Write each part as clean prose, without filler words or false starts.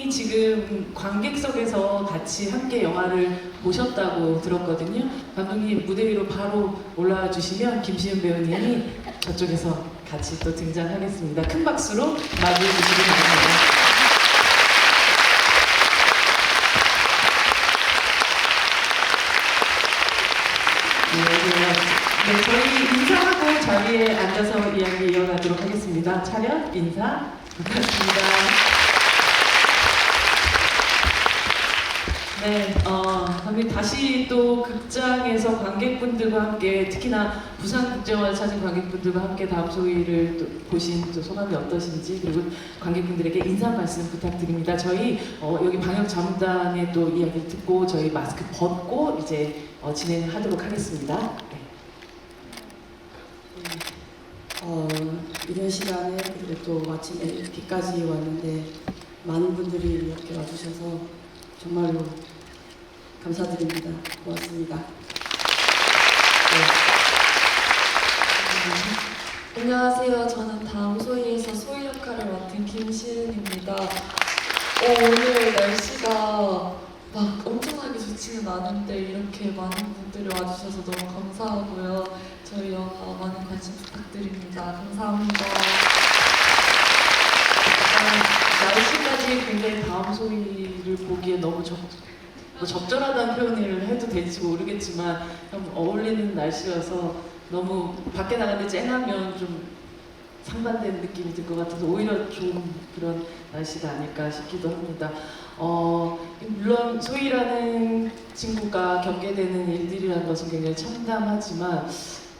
이미 지금 관객석에서 같이 함께 영화를 보셨다고 들었거든요. 감독님 무대 위로 바로 올라와 주시면 김시은 배우님이 저쪽에서 같이 또 등장하겠습니다. 큰 박수로 맞이해 주시기 바랍니다. 네, 저희 인사하고 자리에 앉아서 이야기 이어가도록 하겠습니다. 차렷, 인사 부탁드립니다. 네, 감독님 다시 또 극장에서 관객분들과 함께, 특히나 부산국제영화를 찾은 관객분들과 함께 다음 소위를 또 보신 또 소감이 어떠신지, 그리고 관객분들에게 인사 말씀 부탁드립니다. 저희 여기 방역 자문단의 또 이야기를 듣고 저희 마스크 벗고 이제 진행을 하도록 하겠습니다. 네. 이런 시간에 그리고 또 아침에 비까지 왔는데 많은 분들이 이렇게 와주셔서 정말로 감사드립니다. 고맙습니다. 네. 안녕하세요. 저는 다음 소위에서 소위 역할을 맡은 김시은입니다. 오늘 날씨가 막 엄청나게 좋지는 않은데 이렇게 많은 분들이 와주셔서 너무 감사하고요. 저희 영화 많은 관심 부탁드립니다. 감사합니다. 날씨까지 굉장히 다음 소위를 보기에 너무 적절하다는 표현을 해도 될지 모르겠지만 좀 어울리는 날씨여서 너무 밖에 나가는데 쨍하면 좀 상반된 느낌이 들 것 같아서 오히려 좋은 그런 날씨가 아닐까 싶기도 합니다. 물론 소희라는 친구가 겪게 되는 일들이라는 것은 굉장히 참담하지만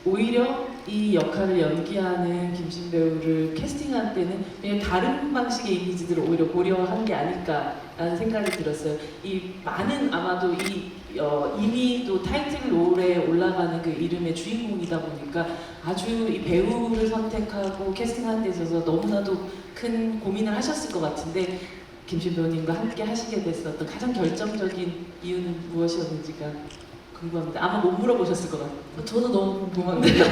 오히려 이 역할을 연기하는 김신 배우를 캐스팅할 때는 그냥 다른 방식의 이미지들을 오히려 고려한 게 아닐까라는 생각이 들었어요. 이 많은 아마도 이미 또 타이틀롤에 올라가는 그 이름의 주인공이다 보니까 아주 이 배우를 선택하고 캐스팅하는 데 있어서 너무나도 큰 고민을 하셨을 것 같은데 김신 배우님과 함께 하시게 됐었던 가장 결정적인 이유는 무엇이었는지가 궁금합니다. 아마 못 물어보셨을 것 같아요. 저도 너무 궁금한데요.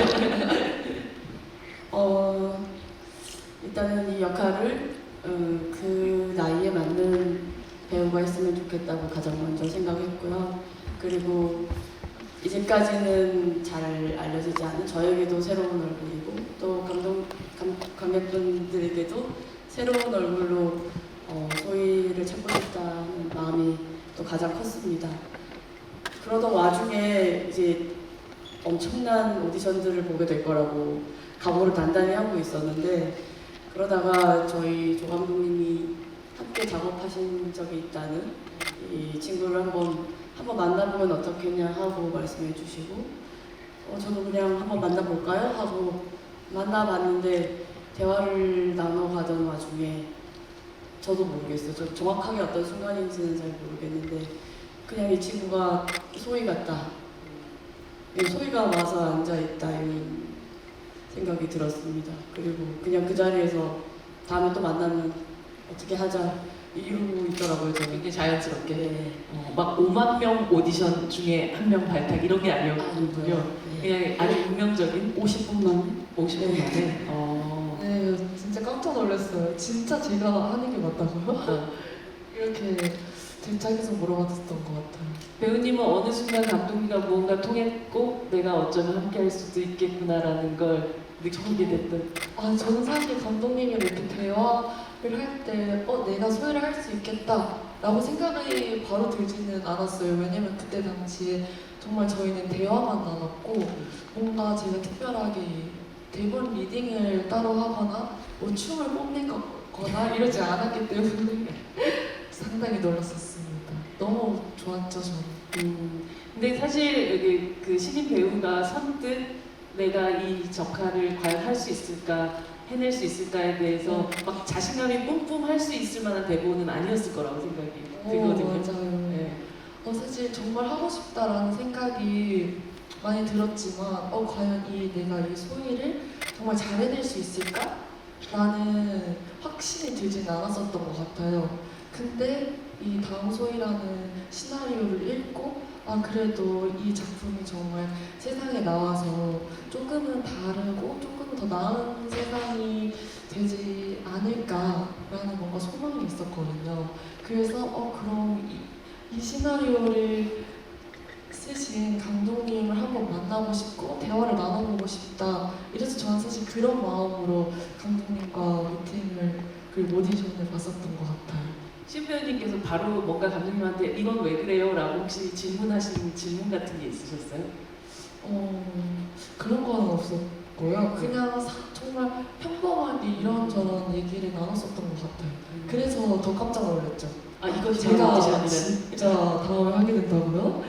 일단은 이 역할을 그 나이에 맞는 배우가 있으면 좋겠다고 가장 먼저 생각했고요. 그리고 이제까지는 잘 알려지지 않은 저에게도 새로운 얼굴이고 또 관객분들에게도 새로운 얼굴로 소희를 찾고 싶다는 마음이 또 가장 컸습니다. 그러던 와중에 이제 엄청난 오디션들을 보게 될 거라고 각오를 단단히 하고 있었는데 그러다가 저희 조 감독님이 함께 작업하신 적이 있다는 이 친구를 한번 만나보면 어떻겠냐 하고 말씀해 주시고 저도 그냥 한번 만나볼까요? 하고 만나봤는데 대화를 나눠가던 와중에 저도 모르겠어요. 저 정확하게 어떤 순간인지는 잘 모르겠는데 그냥 이 친구가 소희 같다. 소희가 와서 앉아있다 이런 생각이 들었습니다. 그리고 그냥 그 자리에서 다음에 또 만나면 어떻게 하자 이러고 있더라고요. 저는 굉장히 자연스럽게 네. 막 5만 명 오디션 중에 한 명 발탁 이런 게 아니었군요. 네. 그냥 아주 운명적인 50분 만에 네, 진짜 깜짝 놀랐어요. 진짜 제가 하는 게 맞다고요? 이렇게 대짝에서 물어봤었던 것 같아요. 배우님은 어느 순간 감독님과 무언가 통했고 내가 어쩌면 함께 할 수도 있겠구나라는 걸 느끼게 됐던. 저는 사실 감독님이랑 이렇게 대화를 할 때 내가 소유를 할 수 있겠다 라고 생각이 바로 들지는 않았어요. 왜냐면 그때 당시에 정말 저희는 대화만 나눴고 뭔가 제가 특별하게 대본 리딩을 따로 하거나 뭐 춤을 뽐낸 거나 이러지 않았기 때문에 상당히 놀랐었습니다. 너무 좋았죠, 저는. 근데 사실 여기 그 신인 배우가 선뜻 내가 이 역할을 과연 할 수 있을까, 해낼 수 있을까에 대해서 막 자신감이 뿜뿜 할 수 있을 만한 대본은 아니었을 거라고 생각이 들거든요. 맞아요. 네. 사실 정말 하고 싶다라는 생각이 많이 들었지만 과연 내가 이 소위를 정말 잘 해낼 수 있을까? 라는 확신이 들진 않았었던 것 같아요. 근데 이 다음 소위라는 시나리오를 읽고 아 그래도 이 작품이 정말 세상에 나와서 조금은 다르고 조금 더 나은 세상이 되지 않을까라는 뭔가 소망이 있었거든요. 그래서 그럼 이 시나리오를 쓰신 감독님을 한번 만나고 싶고 대화를 나눠보고 싶다. 이래서 저는 사실 그런 마음으로 감독님과 미팅을 그리고 오디션을 봤었던 것 같아요. 신배우님께서 바로 뭔가 감독님한테 이건 왜 그래요? 라고 혹시 질문하신 질문 같은 게 있으셨어요? 그런 건 없었고요. 그냥 정말 평범하게 이런저런 얘기를 나눴었던 것 같아요. 그래서 더 깜짝 놀랐죠. 아 이것이 제가 오디션이라는. 진짜 다음에 하게 된다고요?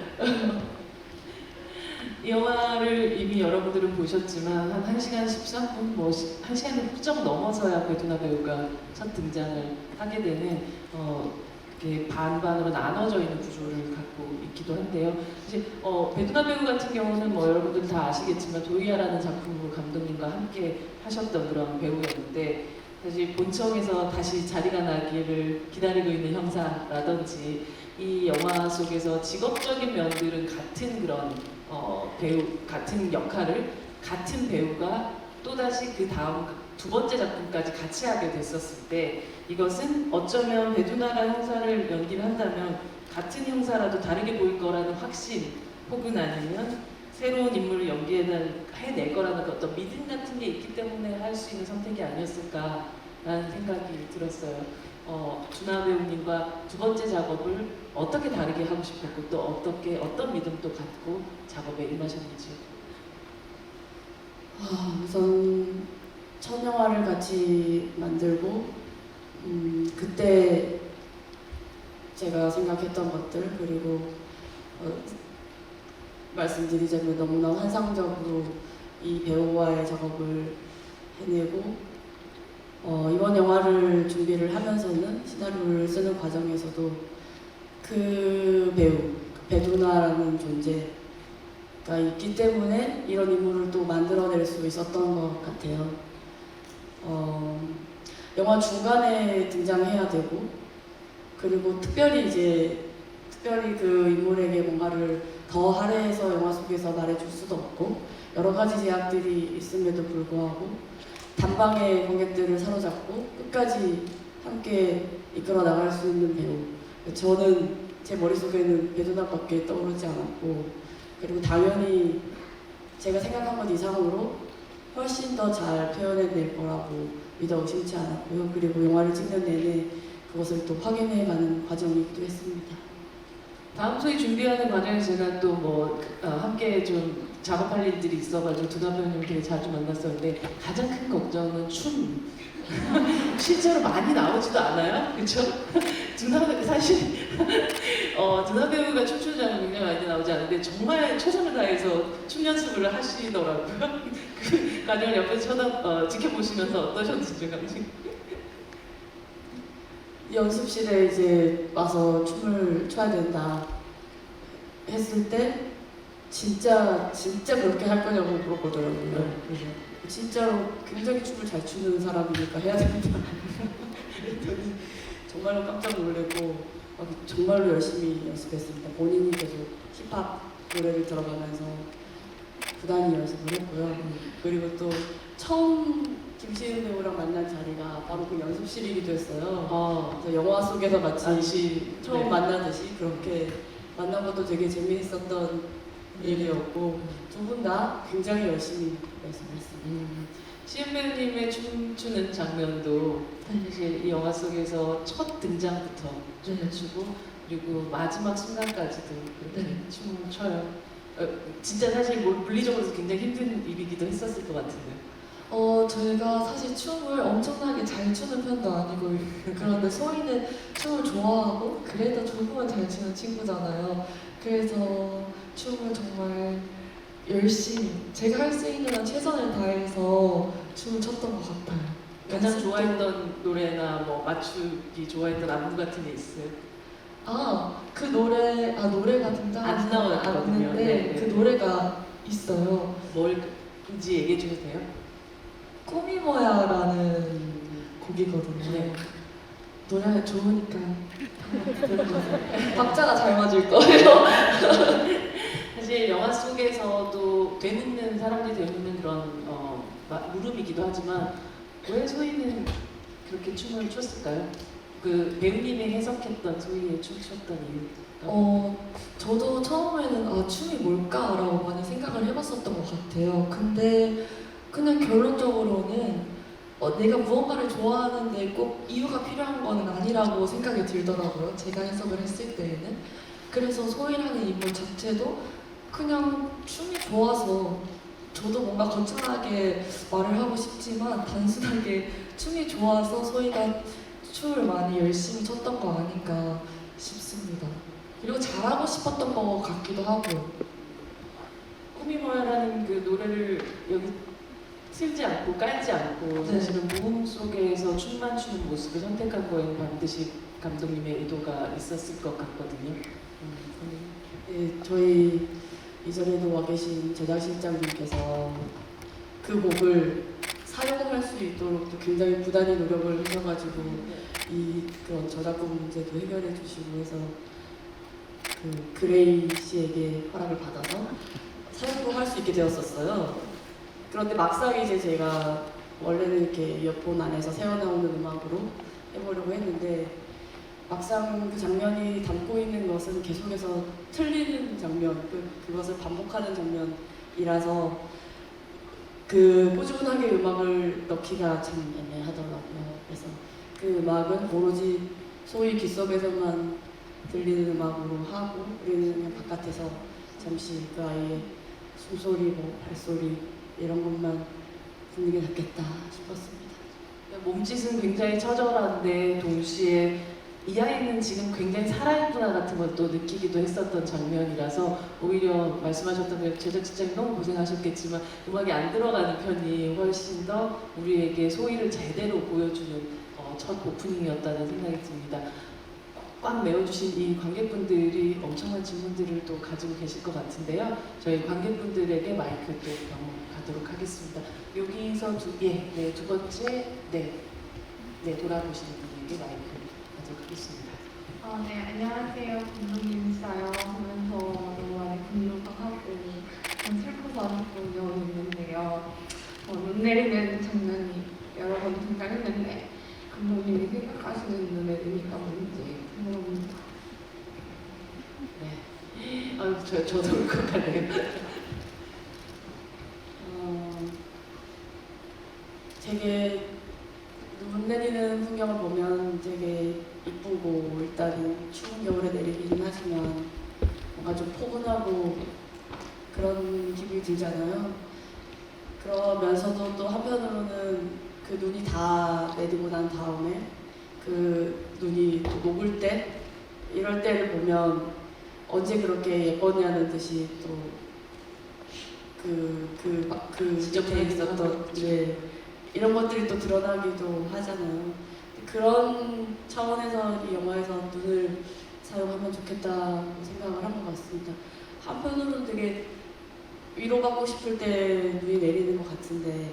이 영화를 이미 여러분들은 보셨지만 한 1시간 13분, 뭐 1시간이 훌쩍 넘어서야 배두나 배우가 첫 등장을 하게 되는 이렇게 반반으로 나눠져 있는 구조를 갖고 있기도 한데요. 사실 배두나 배우 같은 경우는 뭐 여러분들 다 아시겠지만 도이아라는 작품으로 감독님과 함께 하셨던 그런 배우였는데 사실 본청에서 다시 자리가 나기를 기다리고 있는 형사라든지 이 영화 속에서 직업적인 면들은 같은 그런 배우, 같은 역할을 같은 배우가 또다시 그 다음 두 번째 작품까지 같이 하게 됐었을 때 이것은 어쩌면 배두나가 형사를 연기를 한다면 같은 형사라도 다르게 보일 거라는 확신 혹은 아니면 새로운 인물을 연기해낼 거라는 어떤 믿음 같은 게 있기 때문에 할 수 있는 선택이 아니었을까라는 생각이 들었어요. 두나 배우님과 두 번째 작업을 어떻게 다르게 하고 싶었고 또 어떤 믿음도 갖고 작업에 임하셨는지. 우선 첫 영화를 같이 만들고 그때 제가 생각했던 것들 그리고 말씀드리자면 너무나 환상적으로 이 배우와의 작업을 해내고 이번 영화를 준비를 하면서는 시나리오를 쓰는 과정에서도 그 배우, 배두나라는 존재가 있기 때문에 이런 인물을 또 만들어낼 수 있었던 것 같아요. 영화 중간에 등장해야 되고 그리고 특별히 그 인물에게 뭔가를 더 할애해서 영화 속에서 말해줄 수도 없고 여러 가지 제약들이 있음에도 불구하고 단방의 관객들을 사로잡고 끝까지 함께 이끌어 나갈 수 있는 배우. 저는 제 머릿속에는 배두나밖에 떠오르지 않았고 그리고 당연히 제가 생각한 것 이상으로 훨씬 더 잘 표현해낼 거라고 믿어 의심치 않았고요. 그리고 영화를 찍는 내내 그것을 또 확인해가는 과정이기도 했습니다. 다음 소위 준비하는 과정에서 제가 또 뭐 함께 좀 작업할 일들이 있어가지고 두나 배우님 되게 자주 만났었는데 가장 큰 걱정은 춤. 실제로 많이 나오지도 않아요, 그렇죠? 사실 두나 배우가 춤추는 장면 굉장히 많이 나오지 않는데 정말 최선을 다해서 춤 연습을 하시더라고요. 그 과정을 옆에서 지켜보시면서 어떠셨는지 감독님? 연습실에 이제 와서 춤을 춰야 된다 했을 때 진짜 그렇게 할 거냐고 물어보더라고요. 그래서 진짜로 굉장히 춤을 잘 추는 사람이니까 해야 된다. 그랬더니 정말로 깜짝 놀랐고 정말로 열심히 연습했습니다. 본인이 계속 힙합 노래를 들어가면서 부단히 연습을 했고요. 그리고 또 처음 김시은 배우랑 만난 자리가 바로 그 연습실이기도 했어요. 그래서 영화 속에서 마치 처음 네. 만나듯이 그렇게 만난 것도 되게 재미있었던 일이었고 두 분 다 굉장히 열심히 연습했습니다. 시은 배우님의 춤추는 장면도 사실 이 영화 속에서 첫 등장부터 춤을 추고 그리고 마지막 순간까지도 그렇게 춤을 춰요. 진짜 사실 물리적으로 굉장히 힘든 일이기도 했었을 것 같은데. 저희가 사실 춤을 엄청나게 잘 추는 편도 아니고 그런데 소희는 춤을 좋아하고 그래도 조금은 잘 추는 친구잖아요. 그래서 춤을 정말 열심히 제가 할 수 있는 한 최선을 다해서 춤을 췄던 것 같아요. 가장 좋아했던 노래나 뭐 맞추기 좋아했던 안무 같은 게 있어요? 그 노래가 등장하지 안 나왔거든요. 않는데 네. 그 노래가 있어요. 뭘인지 얘기해 주셔도 돼요? 꿈이 뭐야라는 곡이거든요. 네. 노래가 좋으니까 한번 들어보세요. 박자가 잘 맞을 거예요. 영화 속에서도 되묻는 사람들이 되묻는 그런 물음이기도 하지만 왜 소희는 그렇게 춤을 췄을까요? 그 배우님이 해석했던 소희의 춤췄던 이유. 저도 처음에는 춤이 뭘까라고 많이 생각을 해봤었던 것 같아요. 근데 그냥 결론적으로는 내가 무언가를 좋아하는데 꼭 이유가 필요한 거는 아니라고 생각이 들더라고요. 제가 해석을 했을 때에는. 그래서 소희라는 인물 자체도 그냥 춤이 좋아서 저도 뭔가 거창하게 말을 하고 싶지만 단순하게 춤이 좋아서 소희가 춤을 많이 열심히 췄던 거 아닌가 싶습니다. 그리고 잘하고 싶었던 것 같기도 하고요. 꿈이 뭐야라는 그 노래를 여기 틀지 않고 깔지 않고 네. 사실은 무음 속에서 춤만 추는 모습을 선택한 거에는 반드시 감독님의 의도가 있었을 것 같거든요. 네, 저희 이전에도 와 계신 제작실장님께서 그 곡을 사용할 수 있도록 또 굉장히 부단히 노력을 하셔가지고 그런 저작권 문제도 해결해 주시고 해서 그 그레이 씨에게 허락을 받아서 사용도 할 수 있게 되었었어요. 그런데 막상 이제 제가 원래는 이렇게 이어폰 안에서 새어나오는 음악으로 해보려고 했는데 막상 그 장면이 담고 있는 것은 계속해서 틀리는 장면, 그것을 반복하는 장면이라서 그 꾸준하게 음악을 넣기가 참 애매하더라고요. 그래서 그 음악은 오로지 소위 귀 속에서만 들리는 음악으로 하고 우리는 그냥 바깥에서 잠시 그 아이의 숨소리, 뭐 발소리 이런 것만 듣는 게 낫겠다 싶었습니다. 몸짓은 굉장히 처절한데 동시에 이 아이는 지금 굉장히 살아있구나 같은 걸 또 느끼기도 했었던 장면이라서 오히려 말씀하셨던 그 제작진장이 너무 고생하셨겠지만 음악이 안 들어가는 편이 훨씬 더 우리에게 소희를 제대로 보여주는 첫 오프닝이었다는 생각이 듭니다. 꽉 메워주신 이 관객분들이 엄청난 질문들을 또 가지고 계실 것 같은데요. 저희 관객분들에게 마이크 또 가도록 하겠습니다. 여기서 두 번째, 돌아보시는 분에게 마이크 가도록 하겠습니다. 네, 안녕하세요. 감독님이시요. 보면서 너무 많이 분노하고 좀 슬퍼서 보고 있는데요. 눈 내리는 장면이 여러 번 등장했는데 감독님이 생각하시는 눈의 의미가 뭔지 궁금합니다. 네. 저도 울 것 같네요. 되게 눈 내리는 풍경을 보면 되게 이쁘고 일단은 추운 겨울에 내리긴 하지만 뭔가 좀 포근하고 그런 기분이 들잖아요. 그러면서도 또 한편으로는 그 눈이 다 내리고 난 다음에 그 눈이 또 녹을 때 이럴 때를 보면 언제 그렇게 예뻤냐는 듯이 또 그 지적해 있었던 이런 것들이 또 드러나기도 하잖아요. 그런 차원에서 이 영화에서 눈을 사용하면 좋겠다고 생각을 한 것 같습니다. 한편으로는 되게 위로받고 싶을 때 눈이 내리는 것 같은데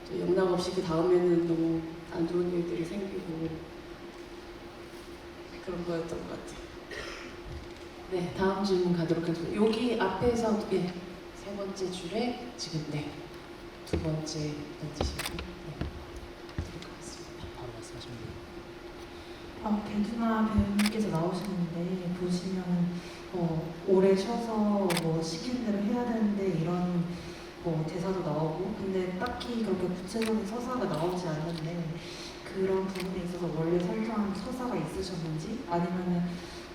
또 영락없이 그 다음에는 너무 안 좋은 일들이 생기고 그런 거였던 것 같아요. 네, 다음 질문 가도록 하겠습니다. 여기 앞에서 세 번째 줄에 지금 두 번째 던지시고 드릴 것 같습니다. 바로 말씀하시면 돼요. 배두나 배우님께서 나오셨는데 보시면 오래 쉬어서 뭐 시키는 대로 해야 되는데 이런 대사도 나오고 근데 딱히 그렇게 구체적인 서사가 나오지 않는데 그런 부분에 있어서 원래 설정한 서사가 있으셨는지 아니면은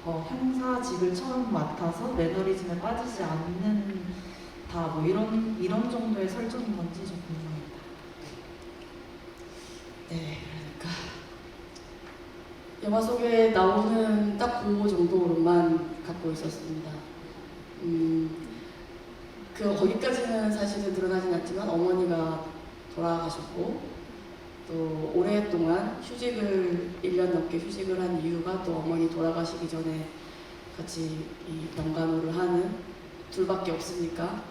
형사직을 처음 맡아서 매너리즘에 빠지지 않는 다 뭐 이런 정도의 설정인 건지 좀 궁금합니다. 네, 그러니까 영화 속에 나오는 딱 그 정도로만 갖고 있었습니다. 거기까지는 사실은 드러나진 않지만 어머니가 돌아가셨고 또 오랫동안 1년 넘게 휴직을 한 이유가 또 어머니 돌아가시기 전에 같이 이 연간호를 하는 둘밖에 없으니까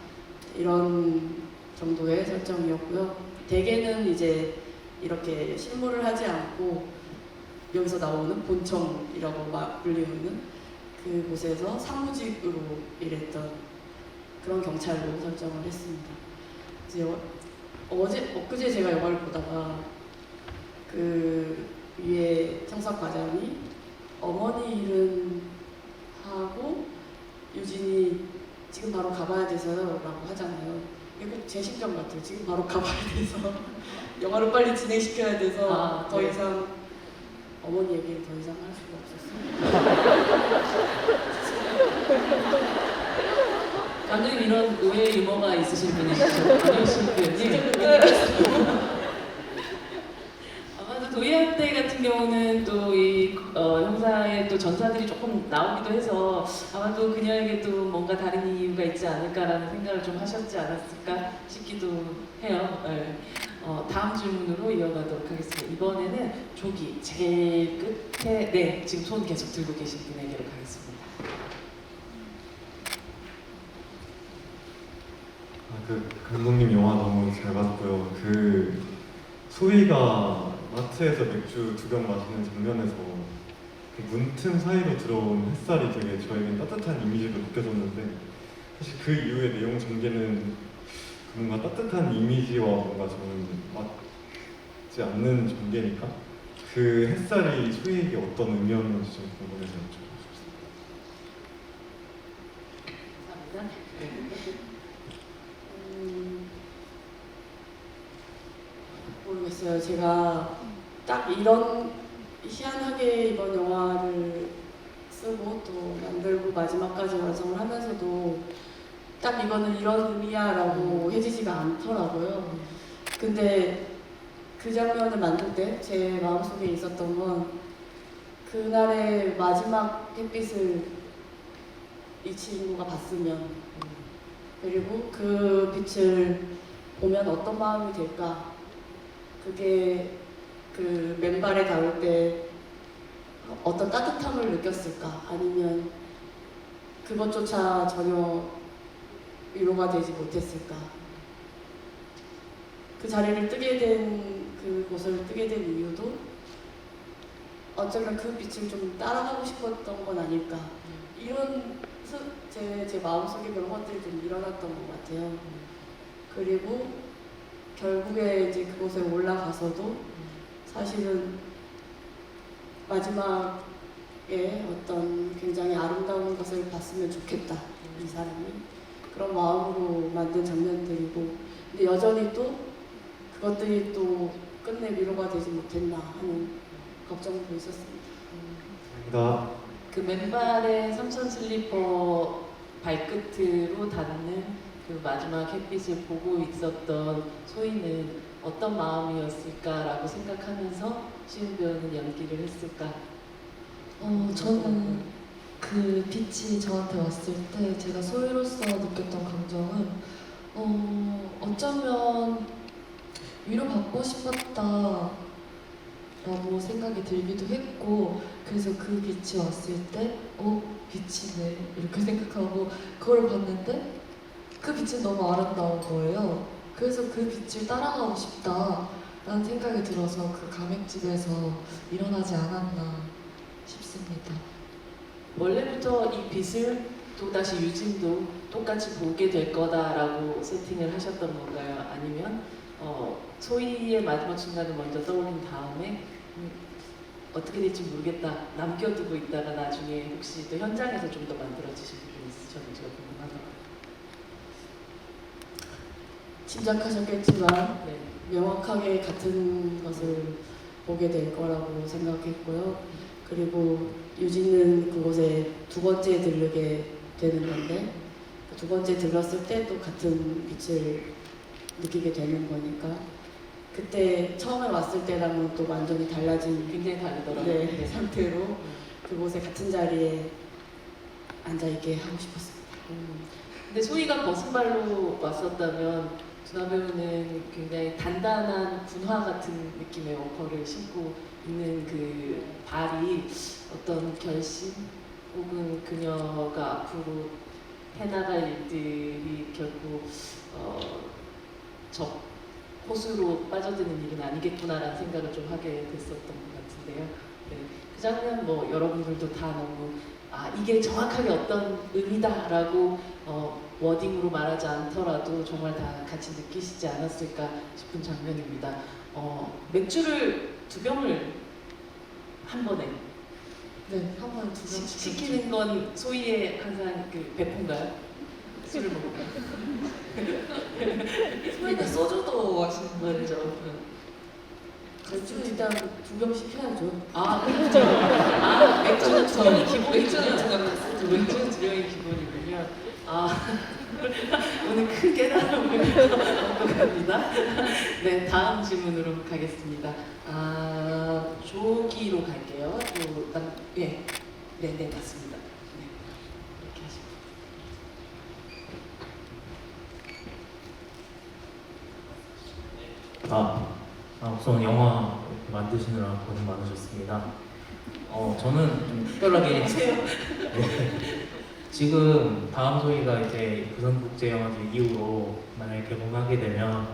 이런 정도의 설정이었고요. 대개는 이제 이렇게 신고를 하지 않고 여기서 나오는 본청이라고 막 불리우는 그곳에서 사무직으로 일했던 그런 경찰로 설정을 했습니다. 이제 엊그제 제가 영화를 보다가 그 위에 청석 과장이 어머니 일은 하고 유진이 지금 바로 가봐야 돼서요 라고 하잖아요. 이게 꼭 제 심정 같아요. 지금 바로 가봐야 돼서 영화를 빨리 진행시켜야 돼서 더 네. 이상 어머니 얘기를 더 이상 할 수가 없었어요. 감독님 이런 의외의 유머가 있으신 분이시죠? 안효신 배우님. 아마도 도의학대 같은 경우는 또 이 형사의 또 전사들이 조금 나오기도 해서 아마도 그녀에게도 뭔가 다른 이유가 있지 않을까라는 생각을 좀 하셨지 않았을까 싶기도 해요. 네. 다음 질문으로 이어가도록 하겠습니다. 이번에는 저기 제일 끝에 네 지금 손 계속 들고 계신 분에게로 가겠습니다. 그 감독님 영화 너무 잘 봤고요. 그 소희가 마트에서 맥주 2병 마시는 장면에서 그 문틈 사이로 들어온 햇살이 되게 저에겐 따뜻한 이미지로 느껴졌는데 사실 그 이후의 내용 전개는 뭔가 따뜻한 이미지와 뭔가 저는 맞지 않는 전개니까 그 햇살이 소희에게 어떤 의미였는지 좀 궁금해서 여쭤보고 싶습니다. 감사합니다. 모르겠어요. 제가 딱 이런 희한하게 이번 영화를 쓰고 또 만들고 마지막까지 완성을 하면서도 딱 이거는 이런 의미야라고 해지지가 않더라고요. 근데 그 장면을 만들 때 제 마음속에 있었던 건 그날의 마지막 햇빛을 이 친구가 봤으면 그리고 그 빛을 보면 어떤 마음이 될까? 그게 그 맨발에 닿을 때 어떤 따뜻함을 느꼈을까? 아니면 그것조차 전혀 위로가 되지 못했을까? 그 자리를 뜨게 된 그곳을 뜨게 된 이유도 어쩌면 그 빛을 좀 따라가고 싶었던 건 아닐까? 이런 제 마음속에 그런 것들이 좀 일어났던 것 같아요. 그리고 결국에 이제 그곳에 올라가서도 사실은 마지막에 어떤 굉장히 아름다운 것을 봤으면 좋겠다, 이 사람이. 그런 마음으로 만든 장면들이고, 근데 여전히 또 그것들이 또 끝내 위로가 되지 못했나 하는 걱정도 있었습니다. 감사합니다. 그 맨발의 삼선 슬리퍼 발끝으로 닿는 그 마지막 햇빛을 보고 있었던 소희는 어떤 마음이었을까라고 생각하면서 시은 배우는 연기를 했을까? 저는 그 빛이 저한테 왔을 때 제가 소희로서 느꼈던 감정은 어쩌면 위로받고 싶었다라고 생각이 들기도 했고, 그래서 그 빛이 왔을 때 빛이네 이렇게 생각하고 그걸 봤는데 그 빛이 너무 아름다운 거예요. 그래서 그 빛을 따라가고 싶다라는 생각이 들어서 그 가맥집에서 일어나지 않았나 싶습니다. 원래부터 이 빛을 또다시 유진도 똑같이 보게 될 거다라고 세팅을 하셨던 건가요? 아니면 소희의 마지막 순간을 먼저 떠올린 다음에 어떻게 될지 모르겠다 남겨두고 있다가 나중에 혹시 또 현장에서 좀 더 만들어지신 부분이 있으셨는지가 궁금하더라고요. 짐작하셨겠지만 네. 명확하게 같은 것을 보게 될 거라고 생각했고요. 그리고 유진은 그곳에 두 번째 들르게 되는 건데 두 번째 들렀을 때 또 같은 빛을 느끼게 되는 거니까 그때 처음에 왔을 때랑은 또 완전히 달라진 굉장히 다르더라고요. 네, 상태로 그곳에 같은 자리에 앉아있게 하고 싶었습니다. 근데 소희가 벗은 발로 왔었다면 준하 배우는 굉장히 단단한 군화 같은 느낌의 워커를 신고 있는 그 발이 어떤 결심 혹은 그녀가 앞으로 해나갈 일들이 결국 저 호수로 빠져드는 일은 아니겠구나라는 생각을 좀 하게 됐었던 것 같은데요. 네. 그 장면 뭐 여러분들도 다 너무 이게 정확하게 어떤 의미다라고 워딩으로 말하지 않더라도 정말 다 같이 느끼시지 않았을까 싶은 장면입니다. 맥주를 2병을 한 번에 네, 한 번에 2병 시키는 건 소희의 항상 그 배포인가요? 술을 먹을까요? 소희는 소주도 마시는 거예요. 먼저. 맥주 일단 2병 시켜야죠. 그렇죠. 맥주는 2병이 기본이군요. 맥주는 2병. 맥주는 2병이 기본이군요. 오늘 큰 깨달음을 얻고 갑니다. 네, 다음 질문으로 가겠습니다. 조기로 갈게요. 네, 맞습니다. 네, 이렇게 하시고. 우선 영화 만드시느라 고생 많으셨습니다. 저는 좀 특별하게 지금 다음 소희가 이제 부산국제영화제 이후로 만약에 개봉하게 되면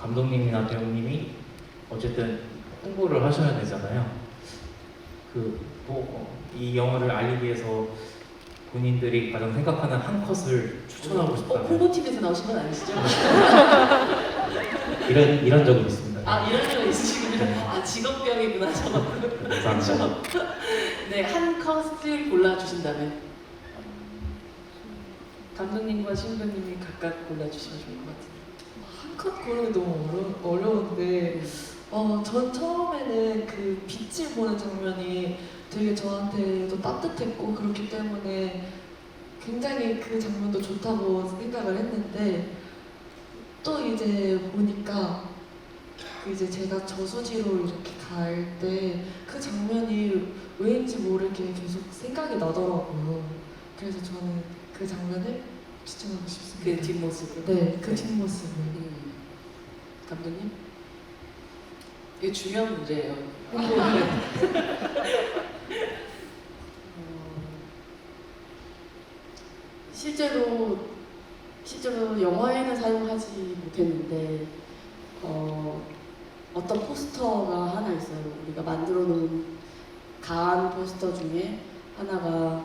감독님이나 배우님이 어쨌든 홍보를 하셔야 되잖아요. 이 영화를 알리기 위해서 본인들이 가장 생각하는 한 컷을 추천하고 싶다면 홍보팀에서 나오신 건 아니시죠? 이런 적은 있습니다. 이런 적 있으시군요. 직업병이구나, 저거. 감사합니다. 네, 한 컷을 골라주신다면 감독님과 신부님이 각각 골라주시면 좋을 것 같은데. 한 컷 고르기 너무 어려운데 전 처음에는 그 빛을 보는 장면이 되게 저한테도 따뜻했고 그렇기 때문에 굉장히 그 장면도 좋다고 생각을 했는데 또 이제 보니까 이제 제가 저수지로 이렇게 갈 때 그 장면이 왜인지 모르게 계속 생각이 나더라고요. 그래서 저는 그 장면을 추천하고 그 싶습니다. 뒷모습을. 네, 그 뒷모습을. 감독님? 이게 중요한 문제예요. 실제로 영화에는 사용하지 못했는데 어떤 포스터가 하나 있어요. 우리가 만들어 놓은 가안 포스터 중에 하나가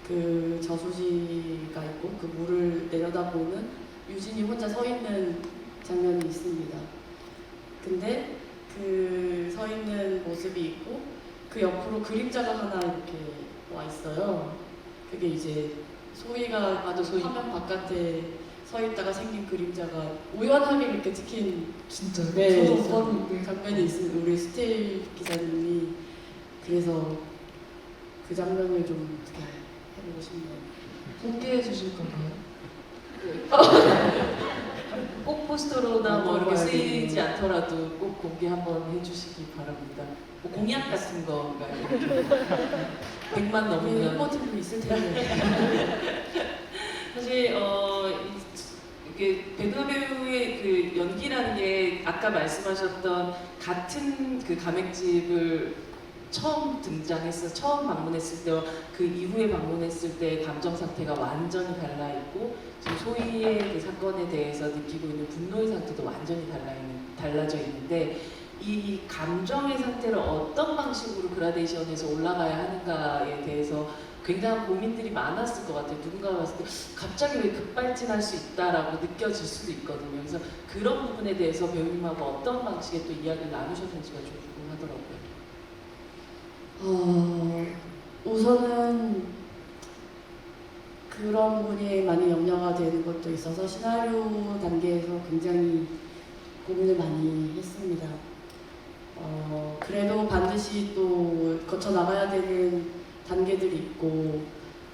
그 저수지가 있고 그 물을 내려다보는 유진이 혼자 서 있는 장면이 있습니다. 근데 그 서 있는 모습이 있고 그 옆으로 그림자가 하나 이렇게 와 있어요. 그게 이제 소희가 화면 바깥에 서 있다가 생긴 그림자가 우연하게 이렇게 찍힌 진짜 네, 저도 봤는데 장면이 있습니다. 우리 스테이 기자님이 그래서 그 장면을 좀 어떻게 해보고 싶네요. 공개해 주실 건가요? 꼭 포스터로나 뭐 이렇게 봐야겠네요. 쓰이지 않더라도 꼭 공개 한번 해주시기 바랍니다. 뭐 공약 같은 거가요? 100만 넘으면 홍보팀도 있을 텐데. 사실 이게 백은하 배우의 그 연기라는 게 아까 말씀하셨던 같은 그 가맥집을 처음 방문했을 때와 그 이후에 방문했을 때의 감정 상태가 완전히 달라 있고 지금 소희의 그 사건에 대해서 느끼고 있는 분노의 상태도 완전히 달라져 있는데 이 감정의 상태를 어떤 방식으로 그라데이션해서 올라가야 하는가에 대해서 굉장한 고민들이 많았을 것 같아요. 누군가가 봤을 때 갑자기 왜 급발진할 수 있다라고 느껴질 수도 있거든요. 그래서 그런 부분에 대해서 배우님하고 어떤 방식의 또 이야기를 나누셨는지가 좀 궁금하더라고요. 우선은 그런 부분이 많이 염려가 되는 것도 있어서 시나리오 단계에서 굉장히 고민을 많이 했습니다. 그래도 반드시 또 거쳐 나가야 되는 단계들이 있고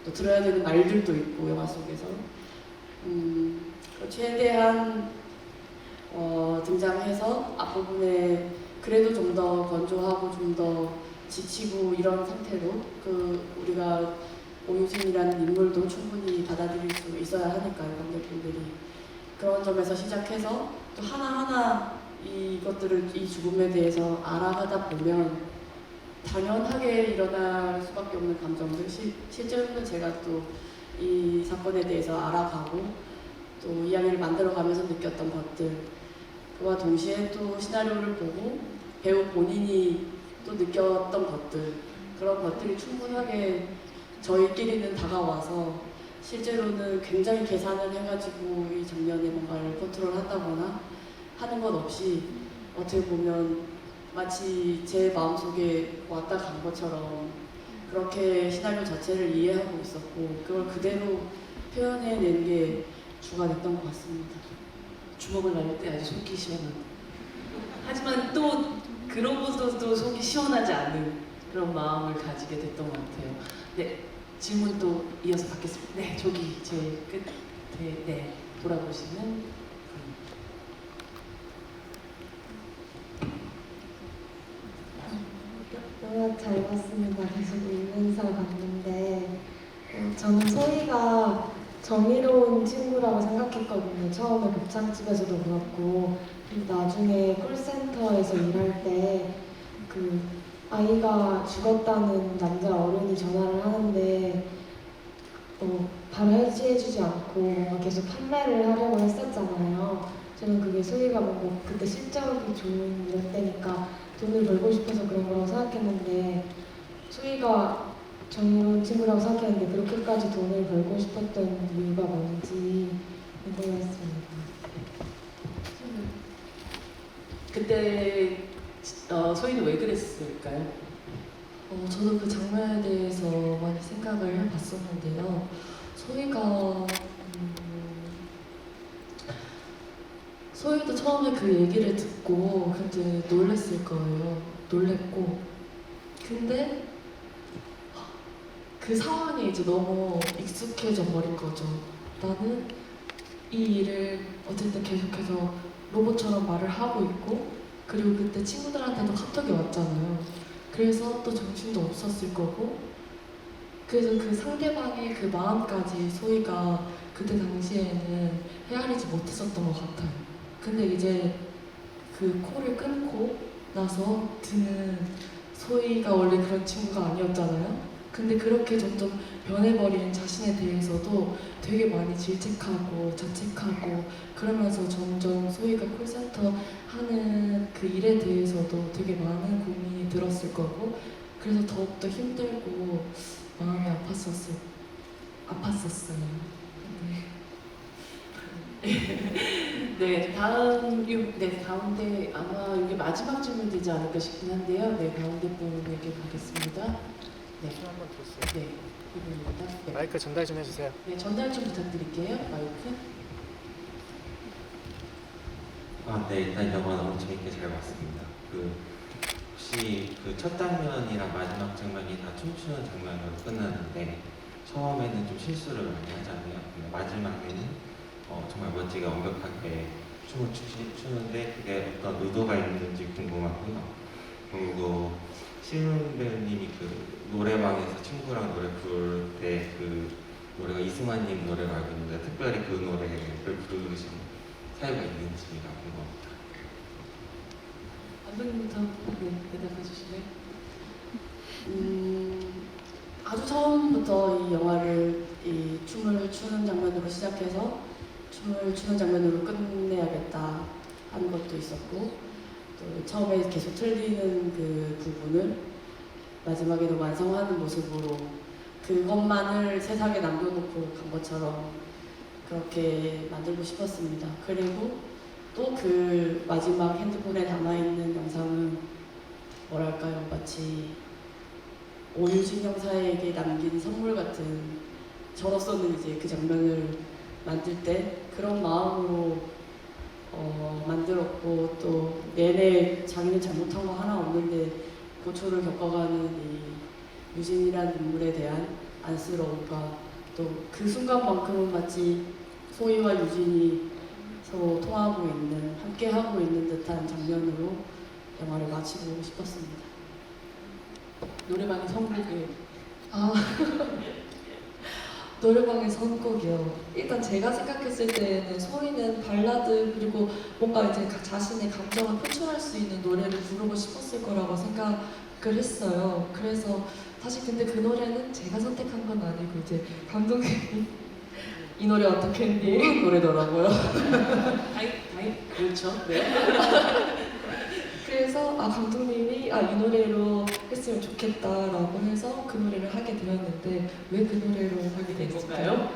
또 들어야 되는 말들도 있고 영화 속에서 최대한 등장해서 앞부분에 그래도 좀 더 건조하고 좀 더 지치고 이런 상태로 우리가 오유진이라는 인물도 충분히 받아들일 수 있어야 하니까요, 관객분들이. 그런 점에서 시작해서 또 하나하나 이 죽음에 대해서 알아가다 보면 당연하게 일어날 수밖에 없는 감정들, 실제로는 제가 또 이 사건에 대해서 알아가고 또 이야기를 만들어가면서 느꼈던 것들, 그와 동시에 또 시나리오를 보고 배우 본인이 또 느꼈던 것들, 그런 것들이 충분하게 저희끼리는 다가와서 실제로는 굉장히 계산을 해가지고 이 장면에 뭔가를 컨트롤한다거나 하는 것 없이 어떻게 보면 마치 제 마음속에 왔다 간 것처럼 그렇게 시나리오 자체를 이해하고 있었고 그걸 그대로 표현해낸 게 주가 됐던 것 같습니다. 주먹을 날릴 때 아주 속이 시원한. 하지만 또 그러고서도 속이 시원하지 않은 그런 마음을 가지게 됐던 것 같아요. 네, 질문 또 이어서 받겠습니다. 네, 저기 제 끝에 네 돌아보시는 분. 영화 잘 봤습니다. 계속 읽으면서 봤는데 저는 소희가 정의로운 친구라고 생각했거든요. 처음에 곱창집에서도 그렇고 그리고 나중에 콜센터에서 일할 때 그 아이가 죽었다는 남자 어른이 전화를 하는데 바로 해지해주지 않고 뭔가 계속 판매를 하려고 했었잖아요. 저는 그게 소희가 뭔가 그때 실적이 좋은 이럴 때니까 돈을 벌고 싶어서 그런 거라고 생각했는데 소희가 정의로운 친구라고 생각했는데 그렇게까지 돈을 벌고 싶었던 이유가 뭔지 궁금했습니다. 그때 소희는 왜 그랬을까요? 저도 그 장면에 대해서 많이 생각을 해봤었는데요. 소희가 소희도 처음에 그 얘기를 듣고 굉장히 놀랬을 거예요. 놀랬고 근데 그 상황에 이제 너무 익숙해져 버린 거죠. 나는 이 일을 어쨌든 계속해서 로봇처럼 말을 하고 있고 그리고 그때 친구들한테도 카톡이 왔잖아요. 그래서 또 정신도 없었을 거고 그래서 그 상대방의 그 마음까지 소희가 그때 당시에는 헤아리지 못했었던 것 같아요. 근데 이제 그 콜을 끊고 나서 드는 소희가 원래 그런 친구가 아니었잖아요. 근데 그렇게 점점 변해버린 자신에 대해서도 되게 많이 질책하고 자책하고 그러면서 점점 소희가 콜센터 하는 그 일에 대해서도 되게 많은 고민이 들었을 거고 그래서 더욱더 힘들고 마음이 아팠었어요. 네, 네, 가운데 아마 이게 마지막 질문 되지 않을까 싶긴 한데요. 네, 가운데 분에게 가겠습니다. 네, 한번 들었어요. 네, 이분입니다. 네. 마이크 전달 좀 해주세요. 네, 전달 좀 부탁드릴게요. 마이크. 네, 일단 영화 너무 재밌게 잘 봤습니다. 혹시 그 첫 장면이랑 마지막 장면이 다 춤추는 장면으로 끝나는데 처음에는 좀 실수를 많이 하잖아요. 근데 마지막에는 정말 멋지게 완벽하게 춤을 추는데 그게 어떤 의도가 있는지 궁금하고요. 그리고 시은 배우님이 그 노래방에서 친구랑 노래 부를 때 그 노래가 이승환님 노래로 알고 있는데 특별히 그 노래를 부르신 사유가 있는지가 궁금합니다. 감독님부터 네, 대답해 주실래요? 아주 처음부터 이 영화를 이 춤을 추는 장면으로 시작해서 춤을 추는 장면으로 끝내야겠다 하는 것도 있었고 또 처음에 계속 틀리는 그 부분을 마지막에도 완성하는 모습으로 그것만을 세상에 남겨놓고 간 것처럼 그렇게 만들고 싶었습니다. 그리고 또 그 마지막 핸드폰에 남아있는 영상은 뭐랄까요, 마치 오유진 형사에게 남긴 선물 같은 저로서는 이제 그 장면을 만들 때 그런 마음으로 만들었고 또 내내 자기는 잘못한 거 하나 없는데 고초를 겪어가는 이 유진이라는 인물에 대한 안쓰러움과 또 그 순간만큼은 마치 소희와 유진이 서로 통하고 있는, 함께하고 있는 듯한 장면으로 영화를 마치고 싶었습니다. 노래방의 선곡에 노래방의 선곡이요. 일단 제가 생각했을 때는 소희는 발라드 그리고 뭔가 이제 자신의 감정을 표출할 수 있는 노래를 부르고 싶었을 거라고 생각을 했어요. 그래서 사실 근데 그 노래는 제가 선택한 건 아니고 이제 감독님이 이 노래 어떻게 했니? 모르는 노래더라고요. 그렇죠. 네. 그래서 감독님이 이 노래로 했으면 좋겠다라고 해서 그 노래를 하게 되었는데 왜 그 노래로 하게 된 건가요?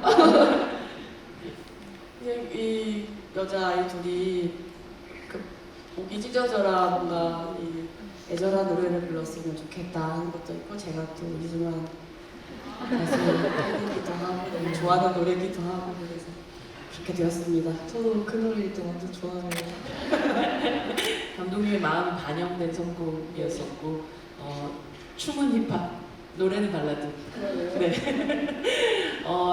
이 여자아이 둘이 그 목이 찢어져라 뭔가 이 애절한 노래를 불렀으면 좋겠다 하는 것도 있고 제가 또 이승환 가수를 팬이기도 하고 너무 좋아하는 노래기도 하고 그래서 그렇게 되었습니다. 저도 그 노래 또 완전 좋아해요. 감독님의 마음 반영된 선곡이었었고 춤은 힙합, 노래는 발라드. 네.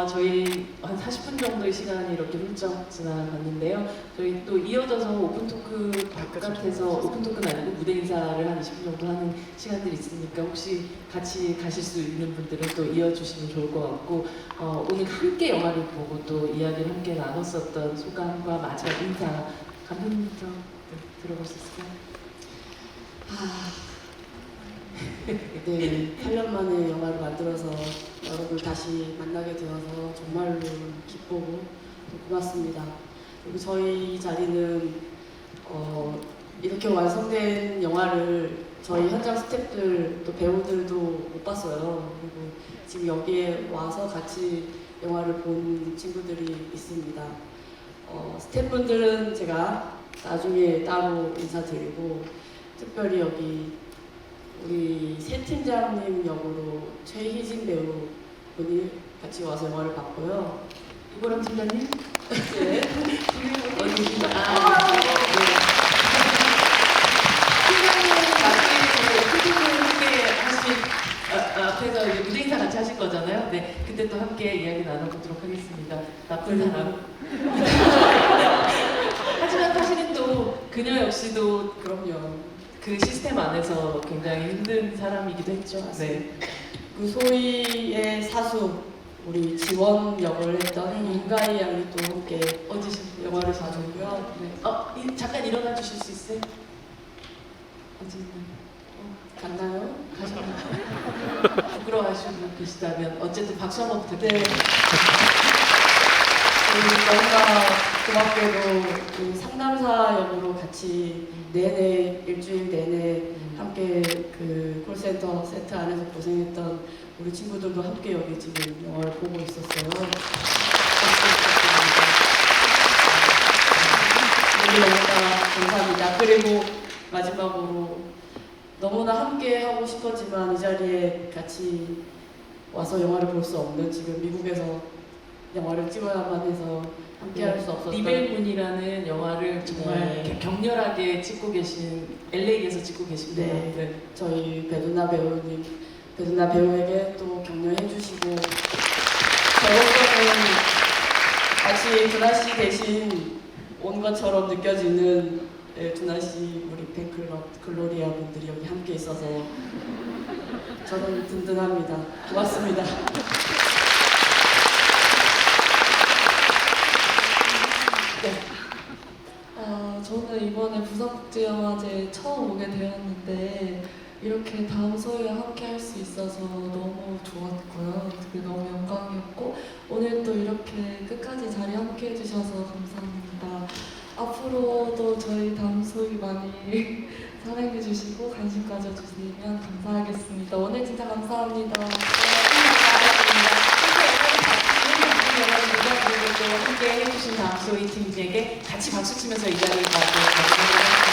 저희 한 40분 정도의 시간이 이렇게 훌쩍 지나갔는데요. 저희 또 이어져서 오픈토크 바깥에서 오픈토크는 아니고 무대 인사를 한 20분 정도 하는 시간들이 있으니까 혹시 같이 가실 수 있는 분들은 또 이어주시면 좋을 것 같고 오늘 함께 영화를 보고 또 이야기를 함께 나눴었던 소감과 마지막 인사 감독님부터 들어볼 수 있을까요? 네, 8년 만에 영화를 만들어서 여러분을 다시 만나게 되어서 정말로 기쁘고 또 고맙습니다. 그리고 저희 이 자리는 이렇게 완성된 영화를 저희 현장 스태프들 또 배우들도 못 봤어요. 그리고 지금 여기에 와서 같이 영화를 본 친구들이 있습니다. 스태프분들은 제가 나중에 따로 인사드리고 특별히 여기 우리 새 팀장님 역으로 최희진 배우분이 같이 와서 영화를 봤고요. 이보람 팀장님? 네. 팀장님 나중에 함께 하신 앞에서 무대 인사 같이 하실 거잖아요. 네, 그때 또 함께 이야기 나눠보도록 하겠습니다. 나쁜 사람. 하지만 사실은 또 그녀 역시도 그럼요. 그 시스템 안에서 굉장히 힘든 사람이기도 했죠. 네. 그 소희의 사수 우리 지원 역을 했던 윤가희 양이 또 함께 영화를 봐줬고요. 네. 잠깐 일어나 주실 수 있어요? 어디 갔나요? 가셨나요? 부끄러워하시고 계시다면 어쨌든 박수 한번 부탁드립니다. 너무나 고맙게도 그 상담사 역으로 같이 내내 일주일 내내 함께 그 콜센터 세트 안에서 고생했던 우리 친구들도 함께 여기 지금 영화를 보고 있었어요. 너무나 감사합니다. 그리고 마지막으로 너무나 함께 하고 싶었지만 이 자리에 같이 와서 영화를 볼 수 없는 지금 미국에서 영화를 찍어야만 해서 함께 할 수 없었던 리벨군이라는 영화를 정말 네. 격렬하게 찍고 계신 LA에서 찍고 계십니다. 네. 저희 배두나 배우님, 배두나 배우에게 또 격려해 주시고 저로서는 마치 두나 씨 대신 온 것처럼 느껴지는 두나 씨 우리 팬클럽 글로리아 분들이 여기 함께 있어서 저는 든든합니다. 고맙습니다. 저는 이번에 부산국제영화제 처음 오게 되었는데 이렇게 다음 소위와 함께 할 수 있어서 너무 좋았고요. 그리고 너무 영광이었고 오늘 또 이렇게 끝까지 자리 함께 해주셔서 감사합니다. 앞으로도 저희 다음 소위 많이 사랑해주시고 관심 가져주시면 감사하겠습니다. 오늘 진짜 감사합니다. 여러분들 함께 해주신 다음소희 팀에게 같이 박수 치면서 이 자리를 마치도록 하겠습니다.